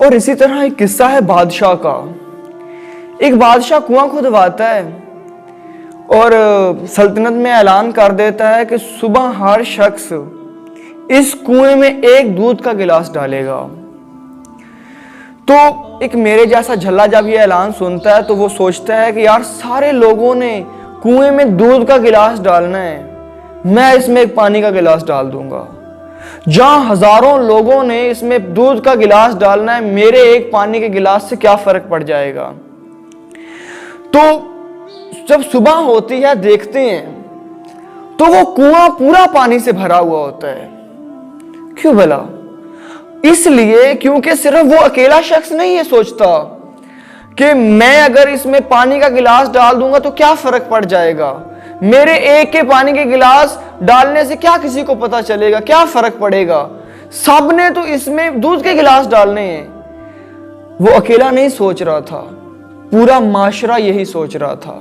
اور اسی طرح ایک قصہ ہے بادشاہ کا۔ ایک بادشاہ کنواں کھدواتا ہے اور سلطنت میں اعلان کر دیتا ہے کہ صبح ہر شخص اس کنویں میں ایک دودھ کا گلاس ڈالے گا۔ تو ایک میرے جیسا جھلا جب یہ اعلان سنتا ہے تو وہ سوچتا ہے کہ یار سارے لوگوں نے کنویں میں دودھ کا گلاس ڈالنا ہے، میں اس میں ایک پانی کا گلاس ڈال دوں گا۔ جہاں ہزاروں لوگوں نے اس میں دودھ کا گلاس ڈالنا ہے، میرے ایک پانی کے گلاس سے کیا فرق پڑ جائے گا۔ تو جب صبح ہوتی ہے دیکھتے ہیں تو وہ کنواں پورا پانی سے بھرا ہوا ہوتا ہے۔ کیوں بھلا؟ اس لیے کیونکہ صرف وہ اکیلا شخص نہیں یہ سوچتا کہ میں اگر اس میں پانی کا گلاس ڈال دوں گا تو کیا فرق پڑ جائے گا، میرے ایک کے پانی کے گلاس ڈالنے سے کیا کسی کو پتا چلے گا، کیا فرق پڑے گا، سب نے تو اس میں دودھ کے گلاس ڈالنے ہیں۔ وہ اکیلا نہیں سوچ رہا تھا، پورا معاشرہ یہی سوچ رہا تھا،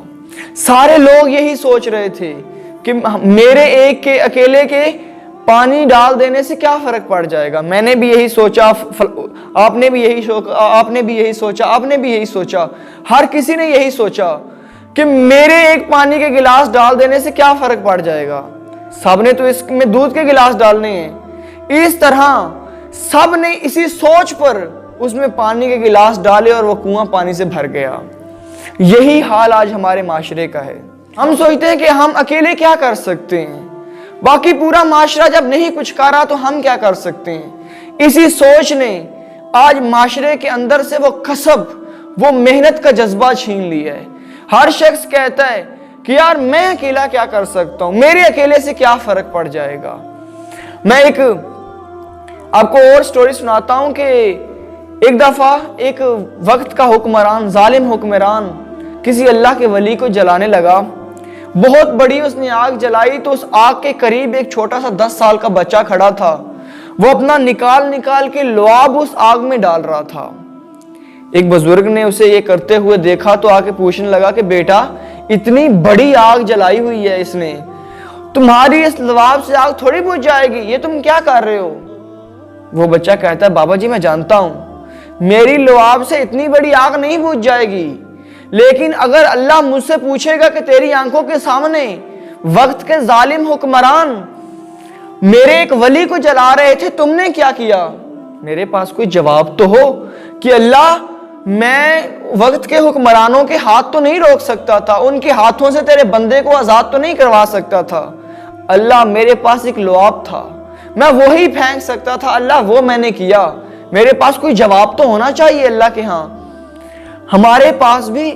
سارے لوگ یہی سوچ رہے تھے کہ میرے ایک کے اکیلے کے پانی ڈال دینے سے کیا فرق پڑ جائے گا۔ میں نے بھی یہی سوچا، آپ نے بھی یہی سوچا، آپ نے بھی یہی سوچا، ہر کسی نے یہی سوچا کہ میرے ایک پانی کے گلاس ڈال دینے سے کیا فرق پڑ جائے گا، سب نے تو اس میں دودھ کے گلاس ڈالنے ہیں۔ اس طرح سب نے اسی سوچ پر اس میں پانی کے گلاس ڈالے اور وہ کنواں پانی سے بھر گیا۔ یہی حال آج ہمارے معاشرے کا ہے۔ ہم سوچتے ہیں کہ ہم اکیلے کیا کر سکتے ہیں، باقی پورا معاشرہ جب نہیں کچھ کر رہا تو ہم کیا کر سکتے ہیں۔ اسی سوچ نے آج معاشرے کے اندر سے وہ کسب، وہ محنت کا جذبہ چھین لیا ہے۔ ہر شخص کہتا ہے کہ یار میں اکیلا کیا کر سکتا ہوں، میرے اکیلے سے کیا فرق پڑ جائے گا۔ میں ایک آپ کو اور سٹوری سناتا ہوں کہ ایک دفعہ ایک وقت کا حکمران، ظالم حکمران کسی اللہ کے ولی کو جلانے لگا۔ بہت بڑی اس نے آگ جلائی تو اس آگ کے قریب ایک چھوٹا سا 10 سال کا بچہ کھڑا تھا۔ وہ اپنا نکال کے لعاب اس آگ میں ڈال رہا تھا۔ ایک بزرگ نے اسے یہ کرتے ہوئے دیکھا تو آ کے پوچھنے لگا کہ بیٹا اتنی بڑی آگ جلائی ہوئی ہے اس نے، تمہاری اس لعاب سے آگ تھوڑی بجھ جائے گی، یہ تم کیا کر رہے ہو؟ وہ بچہ کہتا ہے بابا جی میں جانتا ہوں میری لعاب سے اتنی بڑی آگ نہیں بجھ جائے گی، لیکن اگر اللہ مجھ سے پوچھے گا کہ تیری آنکھوں کے سامنے وقت کے ظالم حکمران میرے ایک ولی کو جلا رہے تھے، تم نے کیا کیا؟ میرے پاس کوئی جواب تو ہو کہ اللہ میں وقت کے حکمرانوں کے ہاتھ تو نہیں روک سکتا تھا، ان کے ہاتھوں سے تیرے بندے کو آزاد تو نہیں کروا سکتا تھا۔ اللہ میرے پاس ایک لعاب تھا، میں وہی پھینک سکتا تھا، اللہ وہ میں نے کیا، میرے پاس کوئی جواب تو ہونا چاہیے اللہ کے ہاں۔ ہمارے پاس بھی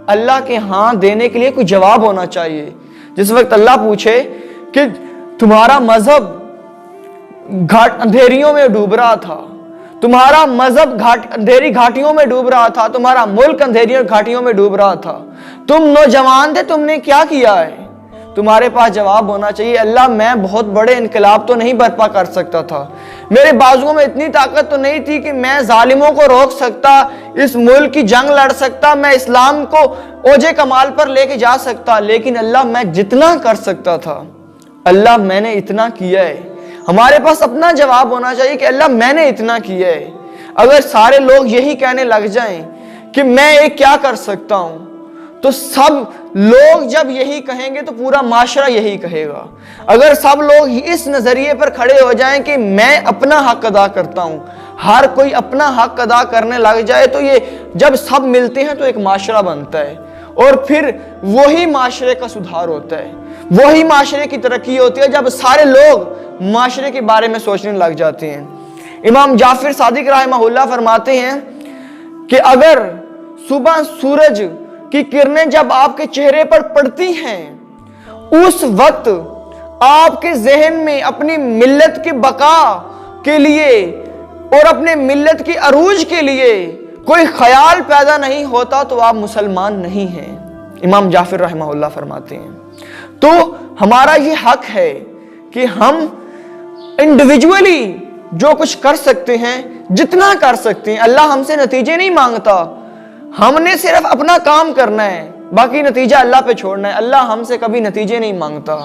اللہ کے ہاں دینے کے لیے کوئی جواب ہونا چاہیے۔ جس وقت اللہ پوچھے کہ تمہارا مذہب اندھیریوں میں ڈوب رہا تھا، تمہارا مذہب اندھیری گھاٹیوں میں ڈوب رہا تھا، تمہارا ملک اندھیری گھاٹیوں میں ڈوب رہا تھا، تم نوجوان تھے، تم نے کیا کیا ہے؟ تمہارے پاس جواب ہونا چاہیے اللہ میں بہت بڑے انقلاب تو نہیں برپا کر سکتا تھا، میرے بازوؤں میں اتنی طاقت تو نہیں تھی کہ میں ظالموں کو روک سکتا، اس ملک کی جنگ لڑ سکتا، میں اسلام کو اوج کمال پر لے کے جا سکتا، لیکن اللہ میں جتنا کر سکتا تھا اللہ میں نے اتنا کیا ہے۔ ہمارے پاس اپنا جواب ہونا چاہیے کہ اللہ میں نے اتنا کیا ہے۔ اگر سارے لوگ یہی کہنے لگ جائیں کہ میں ایک کیا کر سکتا ہوں تو سب لوگ جب یہی کہیں گے تو پورا معاشرہ یہی کہے گا۔ اگر سب لوگ اس نظریے پر کھڑے ہو جائیں کہ میں اپنا حق ادا کرتا ہوں، ہر کوئی اپنا حق ادا کرنے لگ جائے تو یہ جب سب ملتے ہیں تو ایک معاشرہ بنتا ہے، اور پھر وہی معاشرے کا سدھار ہوتا ہے، وہی معاشرے کی ترقی ہوتی ہے جب سارے لوگ معاشرے کے بارے میں سوچنے لگ جاتے ہیں۔ امام جعفر صادق رحمہ اللہ فرماتے ہیں کہ اگر صبح سورج کی کرنیں جب آپ کے چہرے پر پڑتی ہیں اس وقت آپ کے ذہن میں اپنی ملت کی بقا کے لیے اور اپنے ملت کی عروج کے لیے کوئی خیال پیدا نہیں ہوتا تو آپ مسلمان نہیں ہیں، امام جعفر رحمہ اللہ فرماتے ہیں۔ تو ہمارا یہ حق ہے کہ ہم انڈیویجولی جو کچھ کر سکتے ہیں، جتنا کر سکتے ہیں، اللہ ہم سے نتیجے نہیں مانگتا، ہم نے صرف اپنا کام کرنا ہے، باقی نتیجہ اللہ پہ چھوڑنا ہے۔ اللہ ہم سے کبھی نتیجے نہیں مانگتا۔